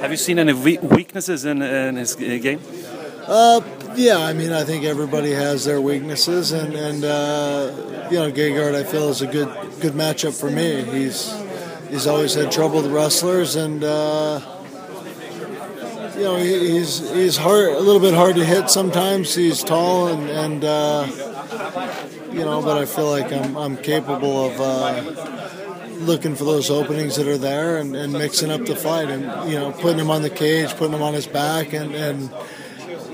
Have you seen any weaknesses in his game? Yeah, I mean, I think everybody has their weaknesses, and you know, Gegard, I feel, is a good matchup for me. He's always had trouble with wrestlers, and you know, he's hard, a little bit hard to hit sometimes. He's tall, and you know, but I feel like I'm capable of looking for those openings that are there and mixing up the fight, and you know, putting him on the cage, putting him on his back, and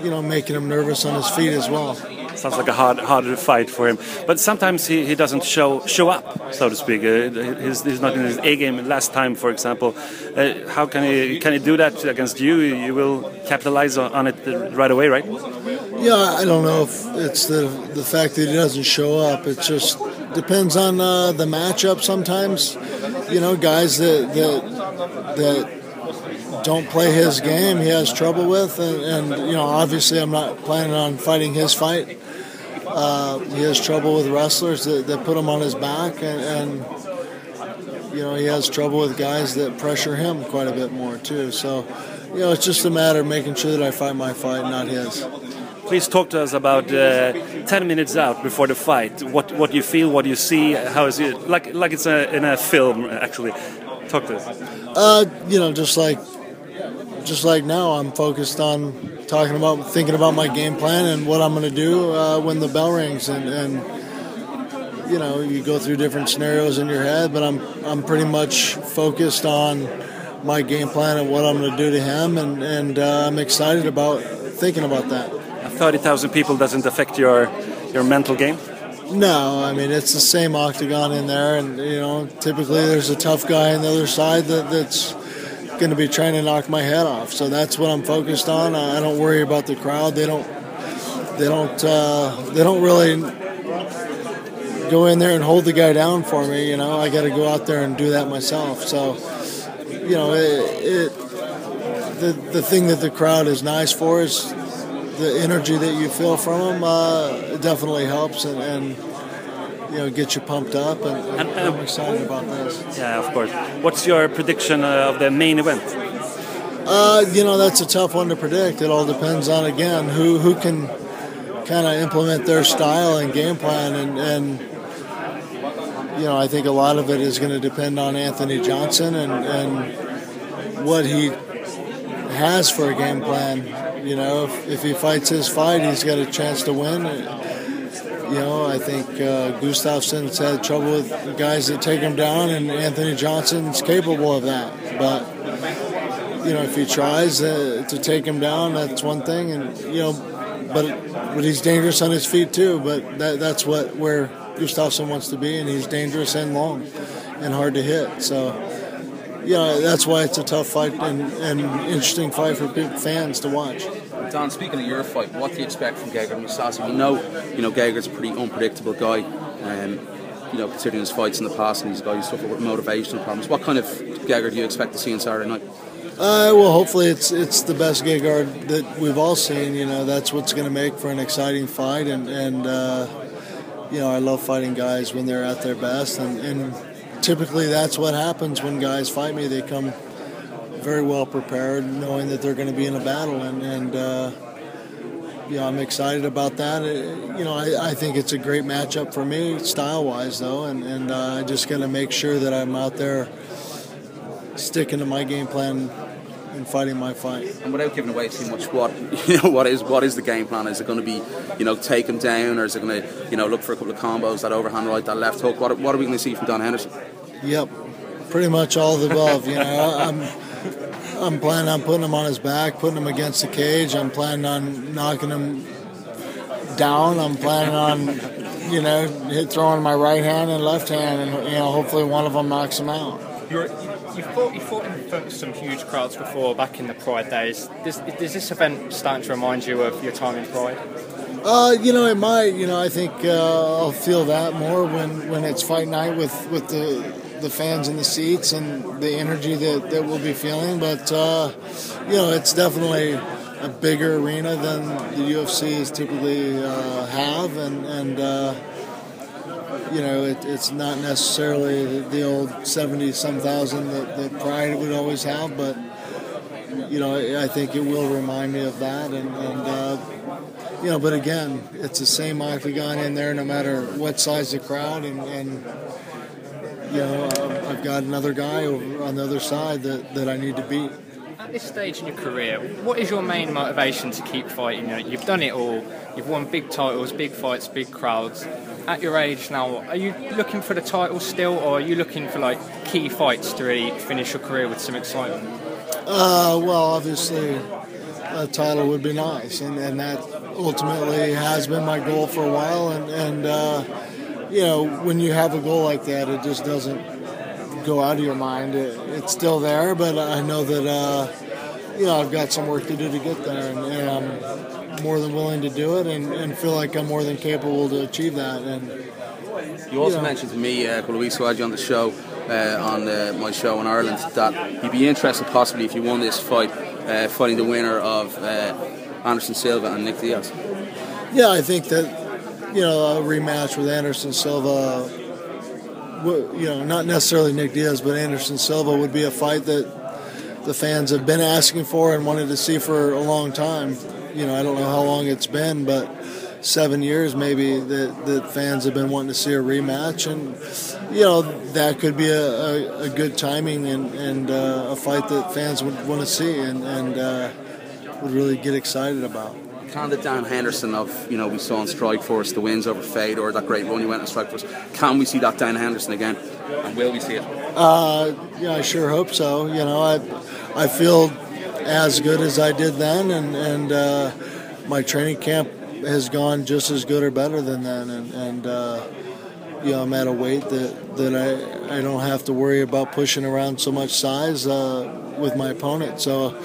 you know, making him nervous on his feet as well. Sounds like a harder fight for him, but sometimes he doesn't show up, so to speak. He's not in his A game. Last time, for example, how can he do that against you? You will capitalize on it right away, right? Yeah, I don't know if it's the fact that he doesn't show up. It just depends on the matchup. Sometimes, you know, guys that don't play his game, he has trouble with, and you know, obviously I'm not planning on fighting his fight. He has trouble with wrestlers that put him on his back, and you know, he has trouble with guys that pressure him quite a bit more too. So, you know, it's just a matter of making sure that I fight my fight, not his. Please talk to us about 10 minutes out before the fight. What you feel, what you see, how is it like it's in a film actually? Talk to us. You know, just like now, I'm focused on thinking about my game plan and what I'm going to do when the bell rings, and you know, you go through different scenarios in your head, but I'm pretty much focused on my game plan and what I'm going to do to him, and I'm excited about thinking about that. 30,000 people doesn't affect your mental game? No, I mean, it's the same octagon in there, and you know, typically there's a tough guy on the other side that's going to be trying to knock my head off. So that's what I'm focused on. I don't worry about the crowd. They don't really go in there and hold the guy down for me. You know, I got to go out there and do that myself. So, you know, the thing that the crowd is nice for is the energy that you feel from them. It definitely helps and you know, get you pumped up, and I'm excited about this. Yeah, of course. What's your prediction of the main event? You know, that's a tough one to predict. It all depends on, again, who can kind of implement their style and game plan, and you know, I think a lot of it is going to depend on Anthony Johnson and what he has for a game plan. You know, if he fights his fight, he's got a chance to win. You know, I think Gustafsson's had trouble with guys that take him down, and Anthony Johnson's capable of that. But, you know, if he tries to take him down, that's one thing. And, you know, but he's dangerous on his feet too. But that's where Gustafsson wants to be, and he's dangerous and long and hard to hit. So, you know, that's why it's a tough fight and interesting fight for big fans to watch. Don, speaking of your fight, what do you expect from Gegard Mousasi? We know, you know, Gegard's a pretty unpredictable guy, you know, considering his fights in the past, and he's a guy who's suffered with motivational problems. What kind of Gegard do you expect to see on Saturday night? Well, hopefully it's the best Gegard that we've all seen. You know, that's what's going to make for an exciting fight, and you know, I love fighting guys when they're at their best, and typically that's what happens when guys fight me. They come very well prepared, knowing that they're going to be in a battle, and you know, I'm excited about that. You know, I think it's a great matchup for me, style-wise, though, and I just got to make sure that I'm out there sticking to my game plan and fighting my fight. And without giving away too much, what is the game plan? Is it going to be, you know, take him down, or is it going to, you know, look for a couple of combos, that overhand right, that left hook? What are we going to see from Don Henderson? Yep, pretty much all of the above. You know, I'm planning on putting him on his back, putting him against the cage. I'm planning on knocking him down. I'm planning on, you know, throwing my right hand and left hand, and you know, hopefully one of them knocks him out. You fought in front of some huge crowds before, back in the Pride days. Does this event starting to remind you of your time in Pride? You know, it might. You know, I think I'll feel that more when it's fight night with the fans in the seats and the energy that we'll be feeling. But you know, it's definitely a bigger arena than the UFCs typically have, and it's not necessarily the old 70-some thousand that Pride would always have, but I think it will remind me of that, but again, it's the same octagon in there no matter what size the crowd, and I've got another guy over on the other side that I need to beat. At this stage in your career, what is your main motivation to keep fighting? You've done it all. You've won big titles, big fights, big crowds. At your age now, are you looking for the title still, or are you looking for key fights to really finish your career with some excitement? Well, obviously, a title would be nice, and that ultimately has been my goal for a while. And when you have a goal like that, it just doesn't go out of your mind. It's still there, but I know that I've got some work to do to get there, and I'm more than willing to do it, and feel like I'm more than capable to achieve that. And you also mentioned to me a couple of weeks ago, I had you on the show, on my show in Ireland, that you'd be interested possibly if you won this fight, fighting the winner of Anderson Silva and Nick Diaz. Yeah, I think that a rematch with Anderson Silva, not necessarily Nick Diaz, but Anderson Silva would be a fight that the fans have been asking for and wanted to see for a long time. I don't know how long it's been, but 7 years maybe that fans have been wanting to see a rematch, and that could be a good timing and a fight that fans would want to see and would really get excited about. Can the Dan Henderson of we saw on Strikeforce, the wins over Fade, or that great run you went on Strikeforce, can we see that Dan Henderson again, and will we see it? I sure hope so. I feel as good as I did then, and my training camp has gone just as good or better than then, and I'm at a weight that I don't have to worry about pushing around so much size with my opponent. So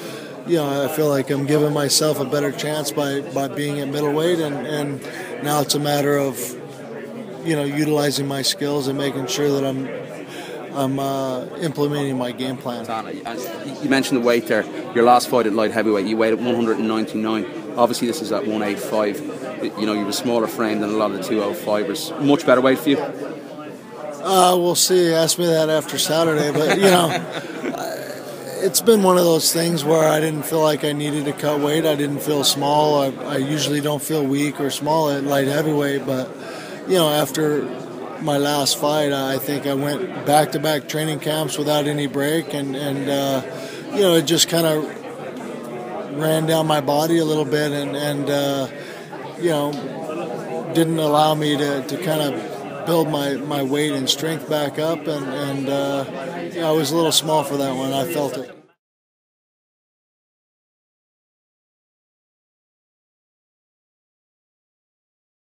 I feel like I'm giving myself a better chance by being at middleweight, and now it's a matter of utilizing my skills and making sure that I'm implementing my game plan. You mentioned the weight there. Your last fight at light heavyweight, you weighed at 199. Obviously, this is at 185. You have a smaller frame than a lot of the 205ers. Much better weight for you? We'll see. Ask me that after Saturday, but it's been one of those things where I didn't feel like I needed to cut weight. I didn't feel small. I usually don't feel weak or small at light heavyweight, but after my last fight, I think I went back-to-back training camps without any break, and it just kind of ran down my body a little bit, and didn't allow me to kind of build my weight and strength back up, and I was a little small for that one. I felt it.